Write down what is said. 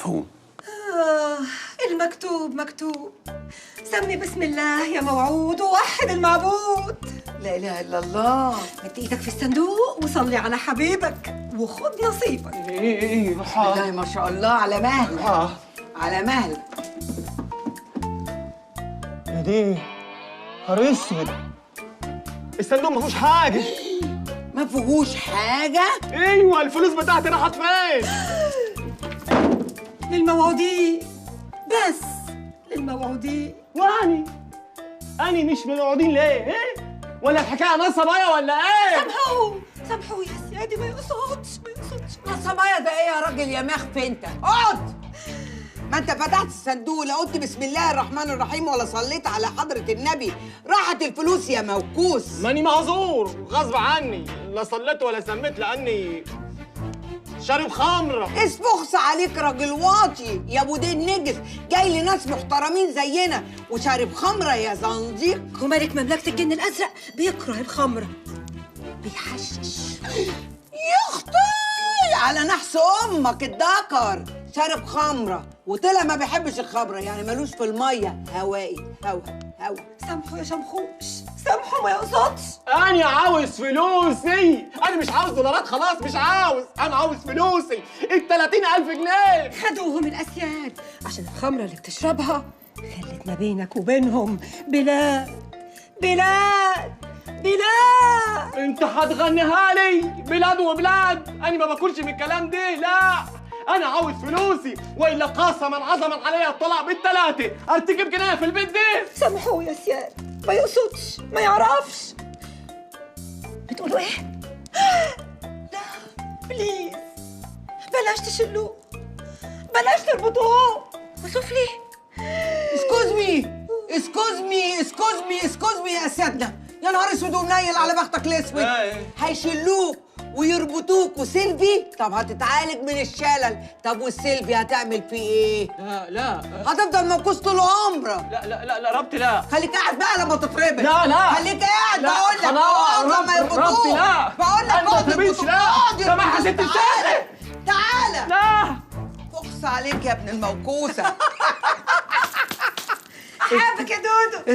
مفهوم. المكتوب مكتوب. سمي بسم الله يا موعود ووحد المعبود. لا اله الا الله. مد ايدك في الصندوق وصلي على حبيبك وخد نصيبك. ايه بسم الله ما شاء الله، على مهلك على مهلك. يا دي نهار اسود، الصندوق ما فيهوش حاجه. ما فيهوش حاجه؟ ايوه، الفلوس بتاعتي راحت فين؟ للموعودين بس، للموعودين. أني مش موعودين ليه؟ ايه؟ ولا الحكايه نصبايا ولا ايه؟ سامحوه يا سيادي، ما يقصدش ما يقصدش. نصبايا ده ايه يا راجل يا مخف انت؟ اقعد. ما انت فتحت الصندوق لا قلت بسم الله الرحمن الرحيم ولا صليت على حضرة النبي، راحت الفلوس يا موكوس. ماني معذور غصب عني، لا صليت ولا سميت لاني شارب خمره. اسفخس عليك راجل واطي يا ابو دين نجس، جاي لناس محترمين زينا وشارب خمره يا زنديق. وملك مملكة الجن الأزرق بيكره الخمرة، بيحشش. يا اختي على نحس امك الدكر، شارب خمره وطلع ما بيحبش الخمره، يعني ملوش في الميه، هوائي هوا. سامحوا يا شمخوش، سامحوا ما يقصدش. أنا عاوز فلوسي، أنا مش عاوز دولارات خلاص، مش عاوز، أنا عاوز فلوسي، ال 30,000 جنيه. خدوهم الأسياد عشان الخمرة اللي بتشربها خلت ما بينك وبينهم بلاد. أنت هتغنيها لي بلاد وبلاد؟ أنا ما باكلش من الكلام ده، لا، أنا عاوز فلوسي، وإلا قسما عظما عليا الطلاق بالثلاثة، أرتكب جناية في البيت ده. سامحوه يا سياد، ما يقصدش، ما يعرفش. بتقولوا إيه؟ لا بليز بلاش تشلوه، بلاش تربطوه. وشوف ليه؟ اسكوز مي يا سيادنا. يا نهار اسود ومنيل على بختك الاسود. هيشلوك ويربطوك وسيلفي. طب هتتعالج من الشلل. طب والسيلفي هتعمل فيه ايه؟ لا هتفضل موكوس طول عمرك. لا ربطي لا. خليك قاعد بقى لما تتربط. لا خليك قاعد. لا، بقول لك خلاص، لما يربطوك. ربطي لا. بقول لك أنا ما تربطش لا. سامحها يا ست الشيخ. تعالى. لا فخس عليك يا ابن الموكوسه. أحبك يا دودو.